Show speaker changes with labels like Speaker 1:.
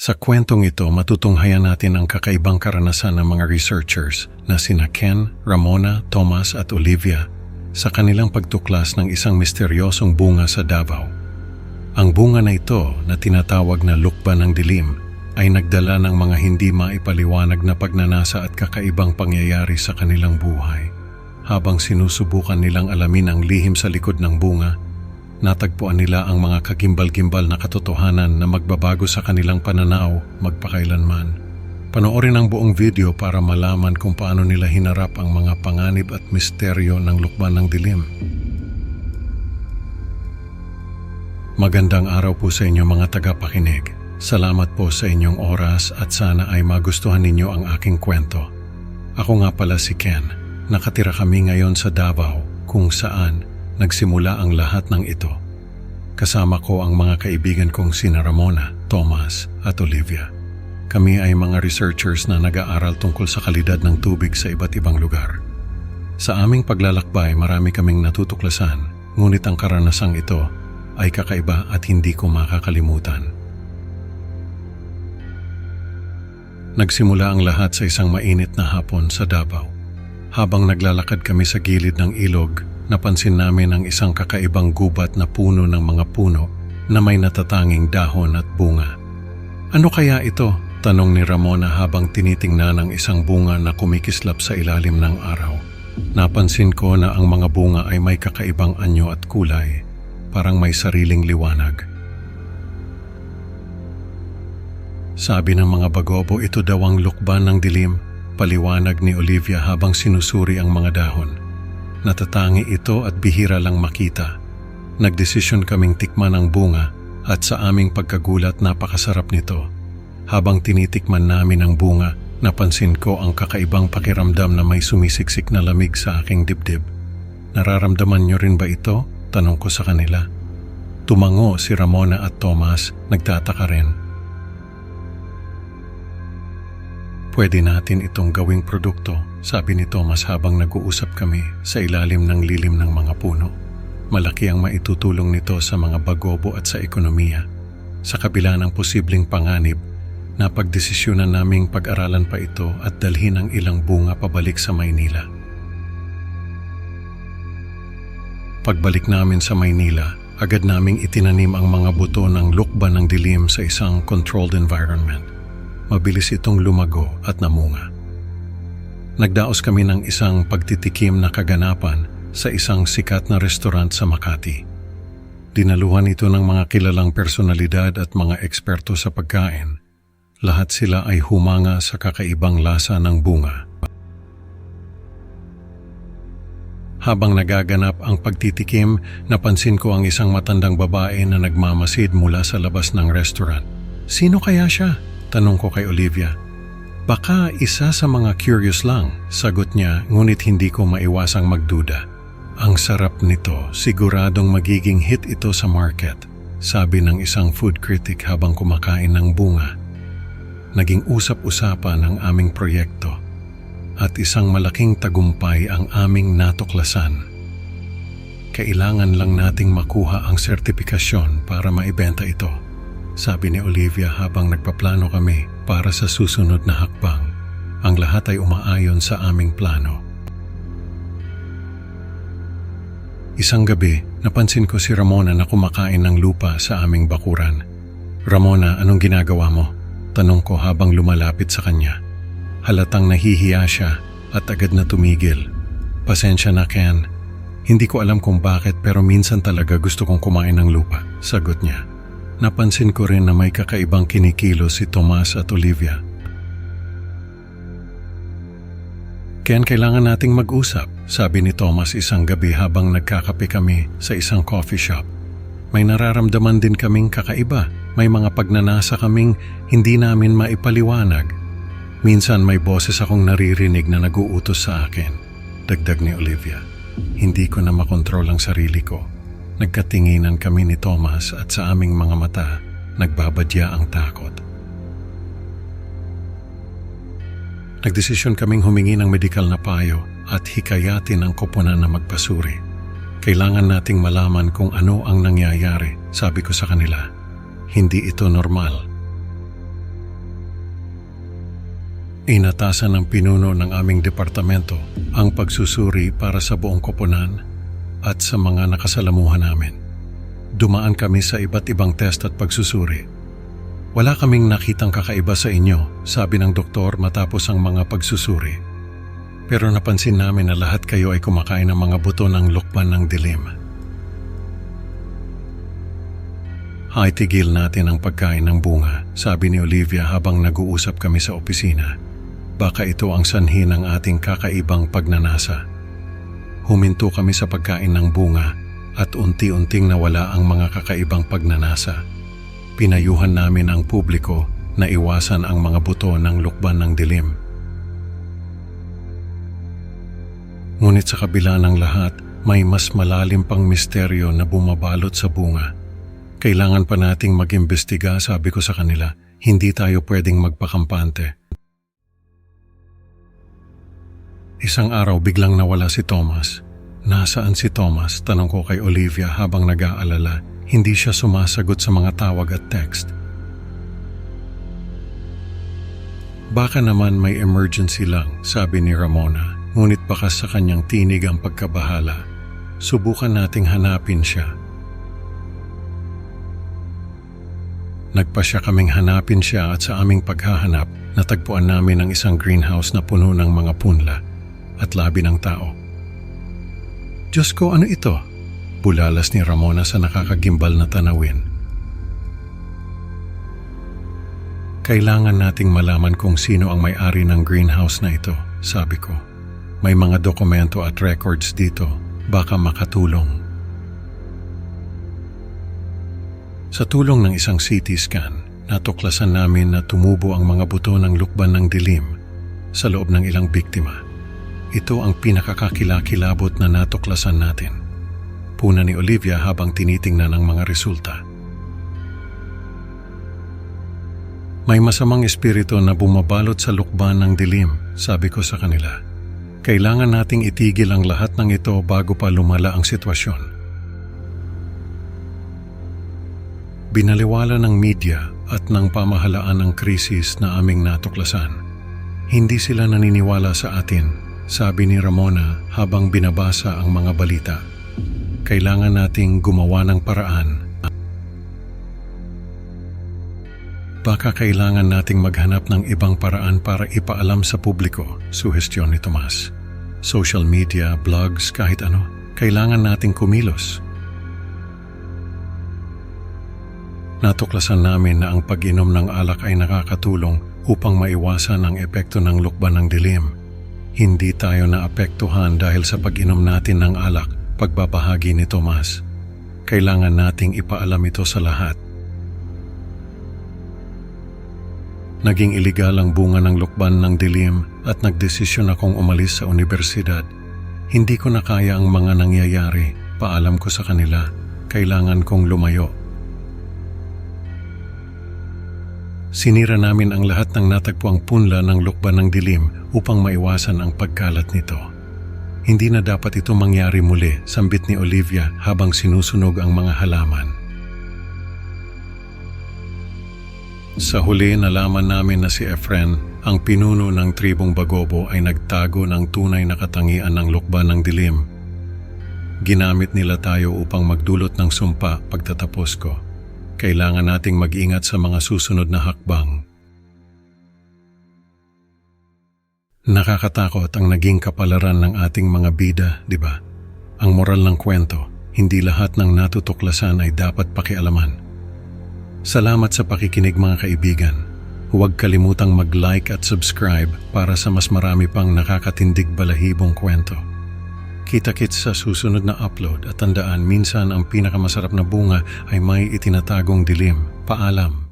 Speaker 1: Sa kwentong ito, matutunghayan natin ang kakaibang karanasan ng mga researchers na sina Ken, Ramona, Thomas at Olivia sa kanilang pagtuklas ng isang misteryosong bunga sa Davao. Ang bunga na ito na tinatawag na lukban ng dilim ay nagdala ng mga hindi maipaliwanag na pagnanasa at kakaibang pangyayari sa kanilang buhay. Habang sinusubukan nilang alamin ang lihim sa likod ng bunga, natagpuan nila ang mga kagimbal-gimbal na katotohanan na magbabago sa kanilang pananaw magpakailanman. Panoorin ang buong video para malaman kung paano nila hinarap ang mga panganib at misteryo ng lukban ng dilim. Magandang araw po sa inyo mga tagapakinig. Salamat po sa inyong oras at sana ay magustuhan ninyo ang aking kwento. Ako nga pala si Ken. Nakatira kami ngayon sa Davao kung saan nagsimula ang lahat ng ito. Kasama ko ang mga kaibigan kong sina Ramona, Thomas at Olivia. Kami ay mga researchers na nag-aaral tungkol sa kalidad ng tubig sa iba't ibang lugar. Sa aming paglalakbay marami kaming natutuklasan, ngunit ang karanasang ito ay kakaiba at hindi ko makakalimutan. Nagsimula ang lahat sa isang mainit na hapon sa Davao. Habang naglalakad kami sa gilid ng ilog, napansin namin ang isang kakaibang gubat na puno ng mga puno na may natatanging dahon at bunga. Ano kaya ito? Tanong ni Ramona habang tinitingnan ang isang bunga na kumikislap sa ilalim ng araw. Napansin ko na ang mga bunga ay may kakaibang anyo at kulay, parang may sariling liwanag. Sabi ng mga bagobo, ito daw ang lukban ng dilim, paliwanag ni Olivia habang sinusuri ang mga dahon. Natatangi ito at bihira lang makita. Nagdesisyon kaming tikman ang bunga at sa aming pagkagulat napakasarap nito. Habang tinitikman namin ang bunga, napansin ko ang kakaibang pakiramdam na may sumisiksik na lamig sa aking dibdib. Nararamdaman niyo rin ba ito? Tanong ko sa kanila. Tumango si Ramona at Thomas, nagtataka rin. Pwede natin itong gawing produkto, sabi ni Thomas habang nag-uusap kami sa ilalim ng lilim ng mga puno. Malaki ang maitutulong nito sa mga bagobo at sa ekonomiya. Sa kabila ng posibleng panganib, napagdesisyonan naming pag-aralan pa ito at dalhin ang ilang bunga pabalik sa Maynila. Pagbalik namin sa Maynila, agad naming itinanim ang mga buto ng lukban ng dilim sa isang controlled environment. Mabilis itong lumago at namunga. Nagdaos kami ng isang pagtitikim na kaganapan sa isang sikat na restaurant sa Makati. Dinaluhan ito ng mga kilalang personalidad at mga eksperto sa pagkain. Lahat sila ay humanga sa kakaibang lasa ng bunga. Habang nagaganap ang pagtitikim, napansin ko ang isang matandang babae na nagmamasid mula sa labas ng restaurant. Sino kaya siya? Tanong ko kay Olivia. Baka isa sa mga curious lang, sagot niya, ngunit hindi ko maiwasang magduda. Ang sarap nito, siguradong magiging hit ito sa market, sabi ng isang food critic habang kumakain ng bunga. Naging usap-usapan ang aming proyekto at isang malaking tagumpay ang aming natuklasan. Kailangan lang nating makuha ang sertipikasyon para maibenta ito, sabi ni Olivia habang nagpaplano kami para sa susunod na hakbang. Ang lahat ay umaayon sa aming plano. Isang gabi, napansin ko si Ramona na kumakain ng lupa sa aming bakuran. Ramona, anong ginagawa mo? Tanong ko habang lumalapit sa kanya. Halatang nahihiya siya at agad na tumigil. Pasensya na, Ken. Hindi ko alam kung bakit pero minsan talaga gusto kong kumain ng lupa, sagot niya. Napansin ko rin na may kakaibang kinikilos si Thomas at Olivia. Ken, kailangan nating mag-usap, sabi ni Thomas isang gabi habang nagkakape kami sa isang coffee shop. May nararamdaman din kaming kakaiba. May mga pagnanasa kaming hindi namin maipaliwanag. Minsan may boses akong naririnig na nag-uutos sa akin, dagdag ni Olivia. Hindi ko na makontrol ang sarili ko. Nagkatinginan kami ni Thomas at sa aming mga mata, nagbabadya ang takot. Nagdesisyon kaming humingi ng medikal na payo at hikayatin ang koponan na magpasuri. Kailangan nating malaman kung ano ang nangyayari, sabi ko sa kanila. Hindi ito normal. Inatasan ng pinuno ng aming departamento ang pagsusuri para sa buong koponan at sa mga nakasalamuhan namin. Dumaan kami sa iba't ibang test at pagsusuri. Wala kaming nakitang kakaiba sa inyo, sabi ng doktor matapos ang mga pagsusuri. Pero napansin namin na lahat kayo ay kumakain ng mga buto ng lukban ng dilim. Itigil natin ang pagkain ng bunga, sabi ni Olivia habang nag-uusap kami sa opisina. Baka ito ang sanhi ng ating kakaibang pagnanasa. Huminto kami sa pagkain ng bunga at unti-unting nawala ang mga kakaibang pagnanasa. Pinayuhan namin ang publiko na iwasan ang mga buto ng lukban ng dilim. Ngunit sa kabila ng lahat, may mas malalim pang misteryo na bumabalot sa bunga. Kailangan pa nating mag-imbestiga, sabi ko sa kanila. Hindi tayo pwedeng magpakampante. Isang araw biglang nawala si Thomas. Nasaan si Thomas? Tanong ko kay Olivia habang nag-aalala. Hindi siya sumasagot sa mga tawag at text. Baka naman may emergency lang, sabi ni Ramona. Ngunit bakas sa kanyang tinig ang pagkabahala. Subukan nating hanapin siya. Nagpasya kaming hanapin siya at sa aming paghahanap, natagpuan namin ang isang greenhouse na puno ng mga punla at labi ng tao. Diyos ko, ano ito? Bulalas ni Ramona sa nakakagimbal na tanawin. Kailangan nating malaman kung sino ang may-ari ng greenhouse na ito, sabi ko. May mga dokumento at records dito, baka makatulong. Sa tulong ng isang CT scan, natuklasan namin na tumubo ang mga buto ng lukban ng dilim sa loob ng ilang biktima. Ito ang pinakakakilakilabot na natuklasan natin. Puna ni Olivia habang tinitingnan ang mga resulta. May masamang espiritu na bumabalot sa lukban ng dilim, sabi ko sa kanila. Kailangan nating itigil ang lahat ng ito bago pa lumala ang sitwasyon. Binaliwala ng media at ng pamahalaan ng krisis na aming natuklasan. Hindi sila naniniwala sa atin, sabi ni Ramona habang binabasa ang mga balita. Kailangan nating gumawa ng paraan. Baka kailangan nating maghanap ng ibang paraan para ipaalam sa publiko, suhestyon ni Tomas. Social media, blogs, kahit ano, kailangan nating kumilos. Natuklasan namin na ang pag-inom ng alak ay nakakatulong upang maiwasan ang epekto ng lukban ng dilim. Hindi tayo naapektuhan dahil sa pag-inom natin ng alak, pagbabahagi ni Tomas. Kailangan nating ipaalam ito sa lahat. Naging iligal ang bunga ng lukban ng dilim at nagdesisyon akong umalis sa universidad. Hindi ko na kaya ang mga nangyayari. Paalam ko sa kanila, kailangan kong lumayo. Sinira namin ang lahat ng natagpuang punla ng lukban ng dilim upang maiwasan ang pagkalat nito. Hindi na dapat ito mangyari muli, sambit ni Olivia habang sinusunog ang mga halaman. Sa huli, nalaman namin na si Efren, ang pinuno ng tribong Bagobo, ay nagtago ng tunay na katangian ng lukban ng dilim. Ginamit nila tayo upang magdulot ng sumpa pagtatapos ko. Kailangan nating mag-ingat sa mga susunod na hakbang. Nakakatakot ang naging kapalaran ng ating mga bida, di ba? Ang moral ng kwento, hindi lahat ng natutuklasan ay dapat pakialaman. Salamat sa pakikinig mga kaibigan. Huwag kalimutang mag-like at subscribe para sa mas marami pang nakakatindig balahibong kwento. Kita-kits sa susunod na upload at tandaan minsan ang pinakamasarap na bunga ay may itinatagong dilim. Paalam.